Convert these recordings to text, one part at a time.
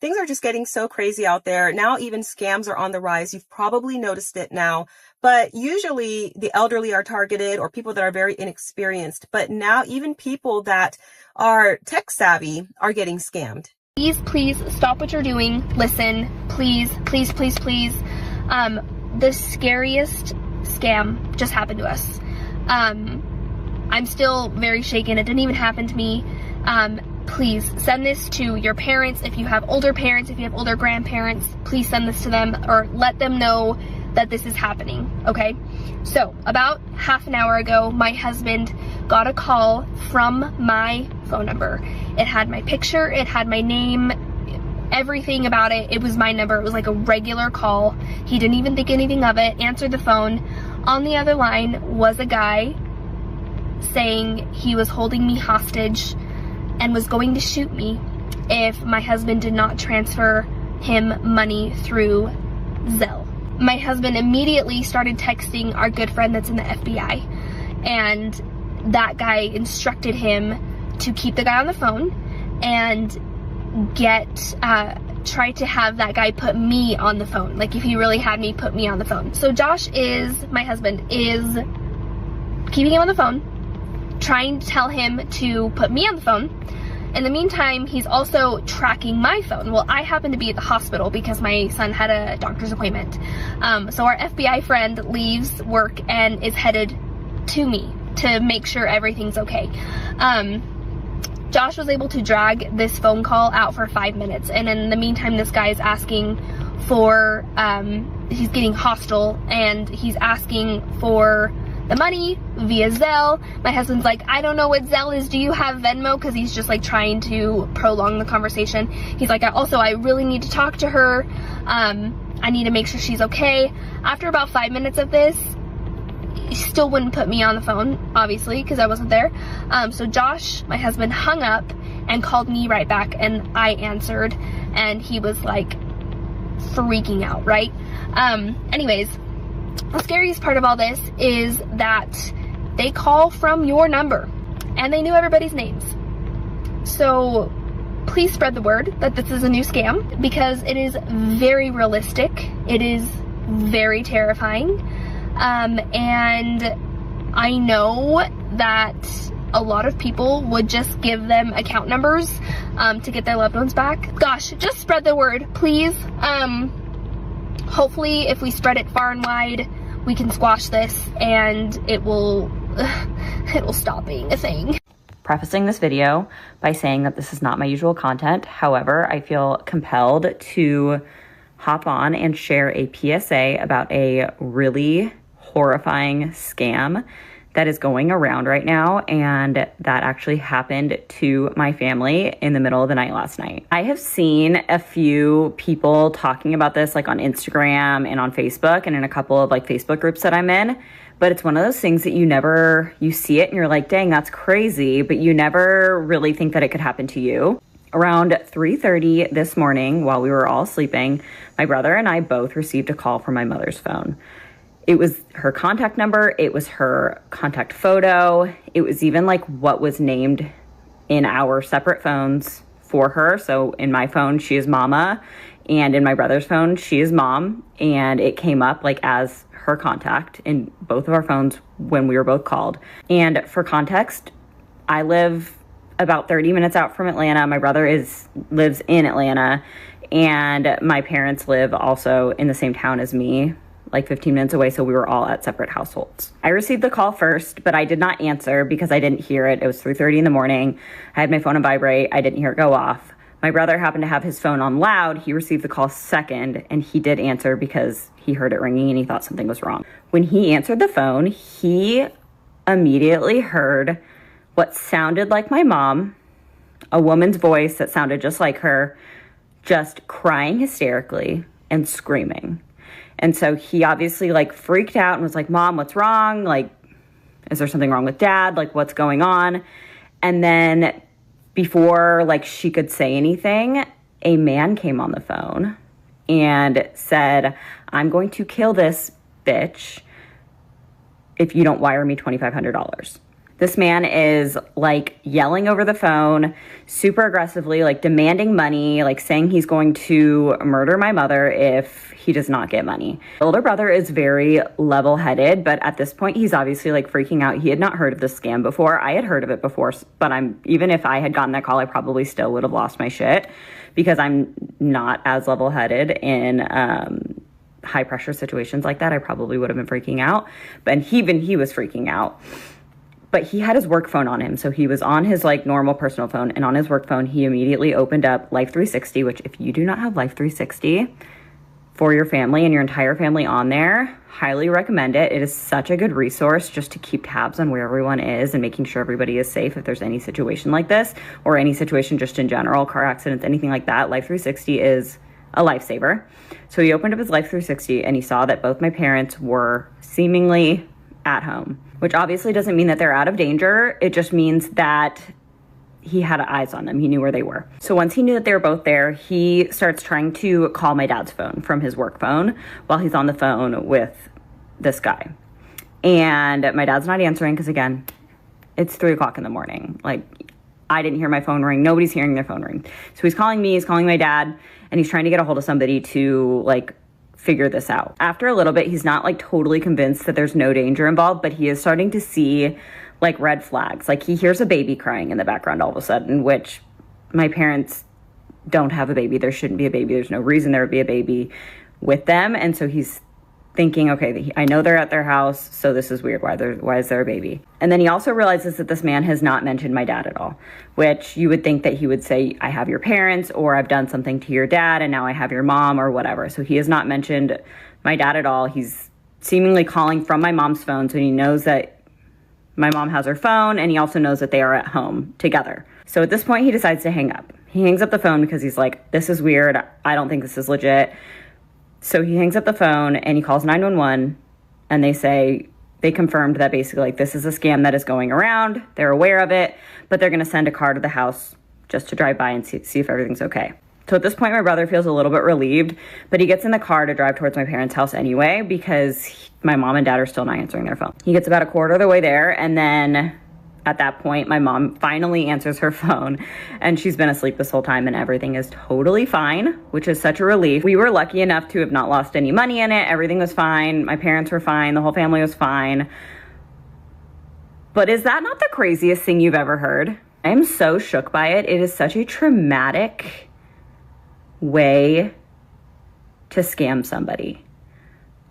things are just getting so crazy out there. Now even scams are on the rise. You've probably noticed it now, but usually the elderly are targeted or people that are very inexperienced. But now even people that are tech savvy are getting scammed. Please stop what you're doing. Listen, please. The scariest scam just happened to us. I'm still very shaken. It didn't even happen to me. Please send this to your parents. If you have older parents, if you have older grandparents, please send this to them or let them know that this is happening, okay? So about half an hour ago, my husband got a call from my phone number. It had my picture, it had my name, everything about it. It was my number. It was like a regular call. He didn't even think anything of it, answered the phone. On the other line was a guy saying he was holding me hostage and was going to shoot me if my husband did not transfer him money through Zelle. My husband immediately started texting our good friend that's in the FBI, and that guy instructed him to keep the guy on the phone and try to have that guy put me on the phone. Like if he really had me, put me on the phone. So Josh my husband is keeping him on the phone, trying to tell him to put me on the phone. In the meantime, he's also tracking my phone. Well, I happen to be at the hospital because my son had a doctor's appointment. So our FBI friend leaves work and is headed to me to make sure everything's okay. Josh was able to drag this phone call out for 5 minutes. And in the meantime, this guy is asking for, he's getting hostile and he's asking for the money via Zelle. My husband's like, I don't know what Zelle is. Do you have Venmo? Because he's just like trying to prolong the conversation. He's like, I really need to talk to her. I need to make sure she's okay. After about 5 minutes of this, he still wouldn't put me on the phone, obviously, because I wasn't there. So Josh, my husband, hung up and called me right back, and I answered, and he was like freaking out, right? Anyways, the scariest part of all this is that they call from your number and they knew everybody's names. So please spread the word that this is a new scam because it is very realistic. It is very terrifying. And I know that a lot of people would just give them account numbers to get their loved ones back. Gosh, just spread the word, please. Hopefully, if we spread it far and wide, we can squash this and it'll stop being a thing. Prefacing this video by saying that this is not my usual content. However, I feel compelled to hop on and share a PSA about a really horrifying scam that is going around right now, and that actually happened to my family in the middle of the night last night. I have seen a few people talking about this like on Instagram and on Facebook and in a couple of like Facebook groups that I'm in, but it's one of those things that you see it and you're like, dang, that's crazy, but you never really think that it could happen to you. Around 3:30 this morning, while we were all sleeping, my brother and I both received a call from my mother's phone. It was her contact number, it was her contact photo, it was even like what was named in our separate phones for her. So in my phone, she is Mama, and in my brother's phone, she is Mom, and it came up like as her contact in both of our phones when we were both called. And for context, I live about 30 minutes out from Atlanta. My brother lives in Atlanta, and my parents live also in the same town as me, like 15 minutes away, so we were all at separate households. I received the call first, but I did not answer because I didn't hear it. It was 3:30 in the morning. I had my phone on vibrate. I didn't hear it go off. My brother happened to have his phone on loud. He received the call second, and he did answer because he heard it ringing and he thought something was wrong. When he answered the phone, he immediately heard what sounded like my mom, a woman's voice that sounded just like her, just crying hysterically and screaming. And so he obviously like freaked out and was like, Mom, what's wrong? Like, is there something wrong with Dad? Like, what's going on? And then before like she could say anything, a man came on the phone and said, I'm going to kill this bitch if you don't wire me $2,500. This man is like yelling over the phone, super aggressively, like demanding money, like saying he's going to murder my mother if he does not get money. The older brother is very level-headed, but at this point, he's obviously like freaking out. He had not heard of this scam before. I had heard of it before, but even if I had gotten that call, I probably still would have lost my shit because I'm not as level-headed in high pressure situations like that. I probably would have been freaking out, but even he was freaking out. But he had his work phone on him. So he was on his like normal personal phone, and on his work phone, he immediately opened up Life 360, which if you do not have Life 360 for your family and your entire family on there, highly recommend it. It is such a good resource just to keep tabs on where everyone is and making sure everybody is safe if there's any situation like this or any situation just in general, car accidents, anything like that. Life 360 is a lifesaver. So he opened up his Life 360 and he saw that both my parents were seemingly at home, which obviously doesn't mean that they're out of danger. It just means that he had eyes on them. He knew where they were. So once he knew that they were both there, he starts trying to call my dad's phone from his work phone while he's on the phone with this guy. And my dad's not answering because, again, it's 3 o'clock in the morning. Like, I didn't hear my phone ring. Nobody's hearing their phone ring. So he's calling me, he's calling my dad, and he's trying to get a hold of somebody to, like, figure this out. After a little bit, he's not like totally convinced that there's no danger involved, but he is starting to see like red flags. Like he hears a baby crying in the background all of a sudden, which my parents don't have a baby. There shouldn't be a baby. There's no reason there would be a baby with them. And so he's thinking, okay, I know they're at their house, so this is weird. Why is there a baby? And then he also realizes that this man has not mentioned my dad at all, which you would think that he would say, I have your parents, or I've done something to your dad, and now I have your mom, or whatever. So he has not mentioned my dad at all. He's seemingly calling from my mom's phone, so he knows that my mom has her phone, and he also knows that they are at home together. So at this point, he decides to hang up. He hangs up the phone because he's like, this is weird. I don't think this is legit. So he hangs up the phone and he calls 911, and they confirmed that basically like this is a scam that is going around. They're aware of it, but they're going to send a car to the house just to drive by and see if everything's okay. So at this point, my brother feels a little bit relieved, but he gets in the car to drive towards my parents' house anyway because my mom and dad are still not answering their phone. He gets about a quarter of the way there, and then at that point, my mom finally answers her phone, and she's been asleep this whole time, and everything is totally fine, which is such a relief. We were lucky enough to have not lost any money in it. Everything was fine. My parents were fine. The whole family was fine. But is that not the craziest thing you've ever heard? I am so shook by it. It is such a traumatic way to scam somebody.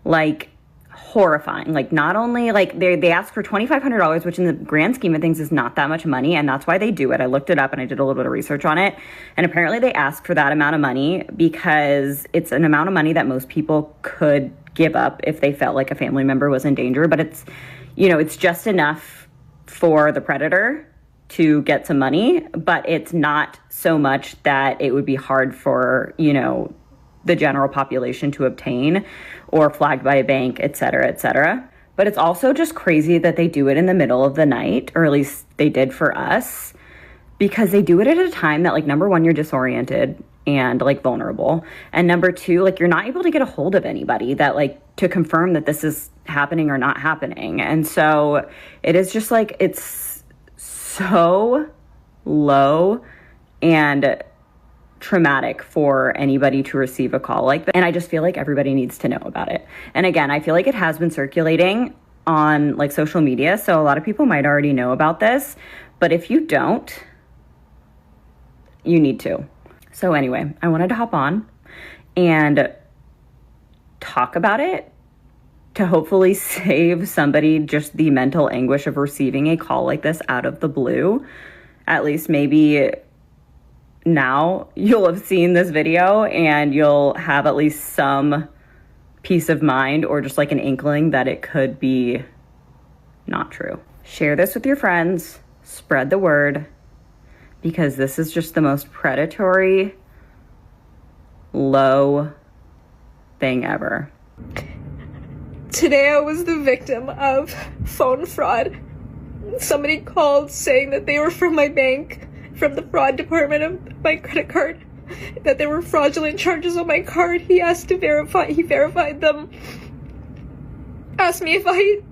Like, horrifying. Like, not only like they ask for $2,500, which in the grand scheme of things is not that much money, and that's why they do it. I looked it up and I did a little bit of research on it, and apparently they ask for that amount of money because it's an amount of money that most people could give up if they felt like a family member was in danger, but it's, you know, it's just enough for the predator to get some money, but it's not so much that it would be hard for, you know, the general population to obtain or flagged by a bank, et cetera, et cetera. But it's also just crazy that they do it in the middle of the night, or at least they did for us, because they do it at a time that, like, number one, you're disoriented and like vulnerable. And number two, like, you're not able to get a hold of anybody that like to confirm that this is happening or not happening. And so it is just like, it's so low and traumatic for anybody to receive a call like that. And I just feel like everybody needs to know about it. And again, I feel like it has been circulating on like social media, so a lot of people might already know about this, but if you don't, you need to. So anyway, I wanted to hop on and talk about it to hopefully save somebody just the mental anguish of receiving a call like this out of the blue. At least maybe now you'll have seen this video and you'll have at least some peace of mind, or just like an inkling that it could be not true. Share this with your friends, spread the word, because this is just the most predatory, low thing ever. Today I was the victim of phone fraud. Somebody called saying that they were from my bank, from the fraud department of my credit card, that there were fraudulent charges on my card. He asked to verify, he verified them. Asked me if I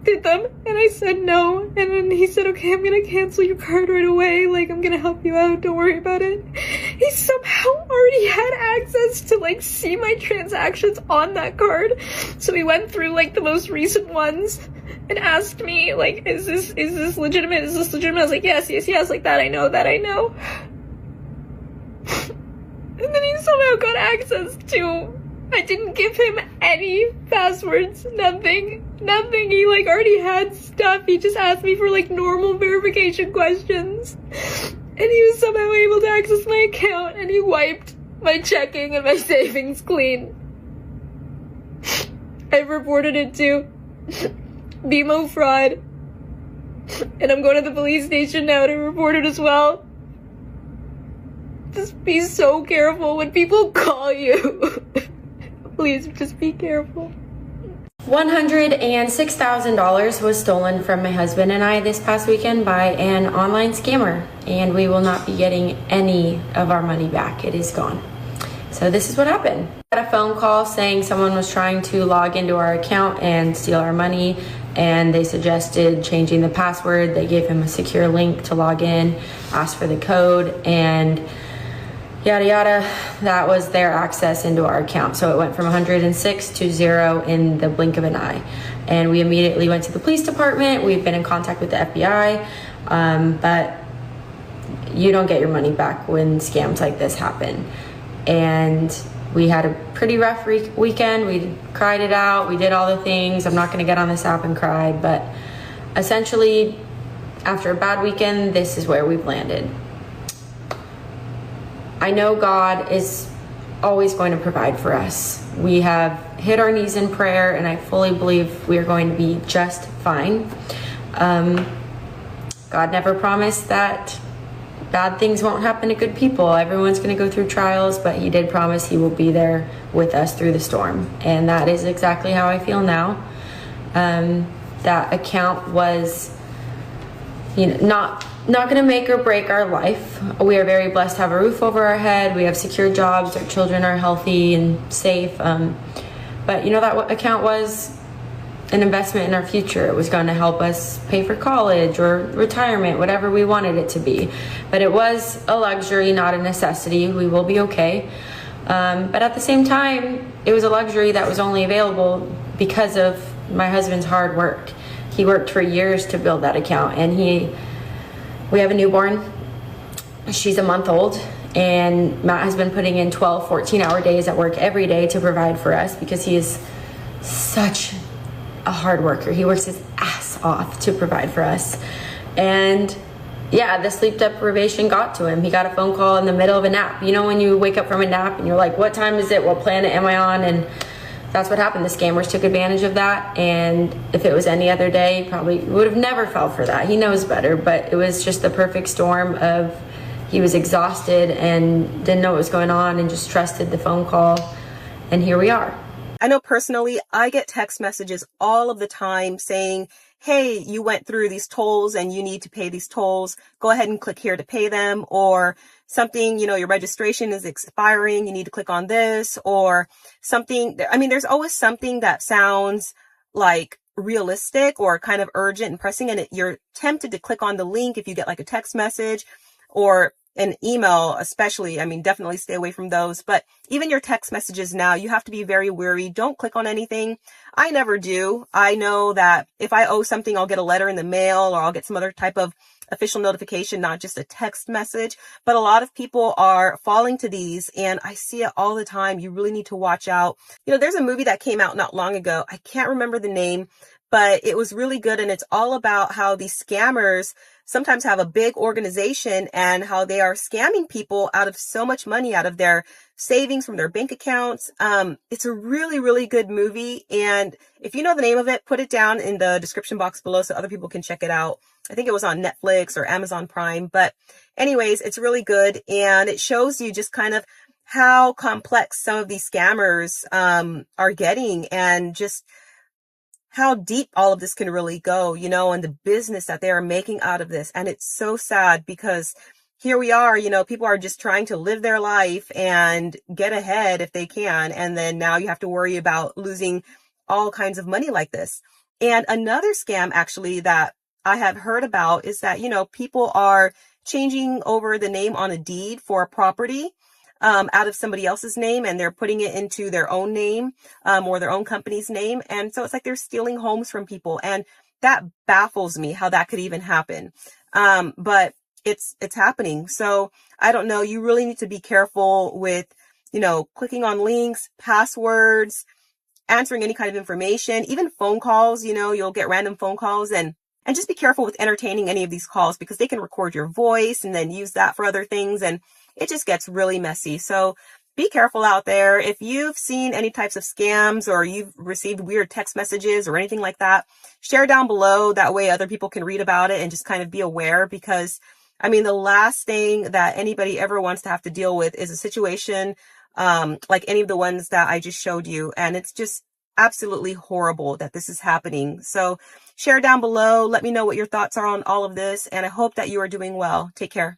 did them, and I said no, and then he said, okay, I'm gonna cancel your card right away, like, I'm gonna help you out, don't worry about it. He somehow already had access to, like, see my transactions on that card, so he went through, like, the most recent ones, and asked me, like, is this legitimate, is this legitimate? I was like, yes, like, that I know. And then he somehow got access to, I didn't give him any passwords, nothing. He, like, already had stuff. He just asked me for, like, normal verification questions. And he was somehow able to access my account, and he wiped my checking and my savings clean. I've reported it to BMO fraud. And I'm going to the police station now to report it as well. Just be so careful when people call you. Please, just be careful. $106,000 was stolen from my husband and I this past weekend by an online scammer, and we will not be getting any of our money back. It is gone. So this is what happened. I got a phone call saying someone was trying to log into our account and steal our money, and they suggested changing the password. They gave him a secure link to log in, asked for the code, and yada yada. That was their access into our account. So it went from 106 to 0 in the blink of an eye. And we immediately went to the police department. We've been in contact with the FBI, but you don't get your money back when scams like this happen. And we had a pretty rough weekend. We cried it out. We did all the things. I'm not going to get on this app and cry, but essentially, after a bad weekend, this is where we've landed. I know God is always going to provide for us. We have hit our knees in prayer, and I fully believe we are going to be just fine. God never promised that bad things won't happen to good people. Everyone's going to go through trials, but he did promise he will be there with us through the storm. And that is exactly how I feel now. That account was, not going to make or break our life. We are very blessed to have a roof over our head. We have secure jobs. Our children are healthy and safe. But that account was an investment in our future. It was going to help us pay for college or retirement, whatever we wanted it to be. But it was a luxury, not a necessity. We will be okay. But at the same time, it was a luxury that was only available because of my husband's hard work. He worked for years to build that account, and we have a newborn. She's a month old, and Matt has been putting in 12, 14-hour days at work every day to provide for us because he is such a hard worker. He works his ass off to provide for us. And yeah, the sleep deprivation got to him. He got a phone call in the middle of a nap. When you wake up from a nap and you're like, what time is it? What planet am I on? And that's what happened. The scammers took advantage of that, and if it was any other day, probably would have never fell for that. He knows better, but it was just the perfect storm of he was exhausted and didn't know what was going on and just trusted the phone call, and here we are. I know personally, I get text messages all of the time saying, hey, you went through these tolls and you need to pay these tolls. Go ahead and click here to pay them, or something, your registration is expiring. You need to click on this, or something. I mean, there's always something that sounds like realistic or kind of urgent and pressing, and you're tempted to click on the link if you get like a text message or an email, especially. I mean, definitely stay away from those. But even your text messages now, you have to be very wary. Don't click on anything. I never do. I know that if I owe something, I'll get a letter in the mail, or I'll get some other type of official notification, not just a text message. But a lot of people are falling to these, and I see it all the time. You really need to watch out. There's a movie that came out not long ago. I can't remember the name, but it was really good. And it's all about how these scammers sometimes have a big organization and how they are scamming people out of so much money, out of their savings from their bank accounts. It's a really, really good movie. And if you know the name of it, put it down in the description box below so other people can check it out. I think it was on Netflix or Amazon Prime. But anyways, it's really good. And it shows you just kind of how complex some of these scammers are getting, and just how deep all of this can really go, and the business that they are making out of this. And it's so sad because here we are, people are just trying to live their life and get ahead if they can. And then now you have to worry about losing all kinds of money like this. And another scam actually that I have heard about is that, people are changing over the name on a deed for a property out of somebody else's name, and they're putting it into their own name or their own company's name. And so it's like they're stealing homes from people. And that baffles me how that could even happen. But it's happening. So I don't know. You really need to be careful with, clicking on links, passwords, answering any kind of information, even phone calls. You'll get random phone calls, and just be careful with entertaining any of these calls, because they can record your voice and then use that for other things. And it just gets really messy. So be careful out there. If you've seen any types of scams or you've received weird text messages or anything like that, share down below. That way other people can read about it and just kind of be aware, because the last thing that anybody ever wants to have to deal with is a situation like any of the ones that I just showed you. And it's just absolutely horrible that this is happening. So share down below. Let me know what your thoughts are on all of this. And I hope that you are doing well. Take care.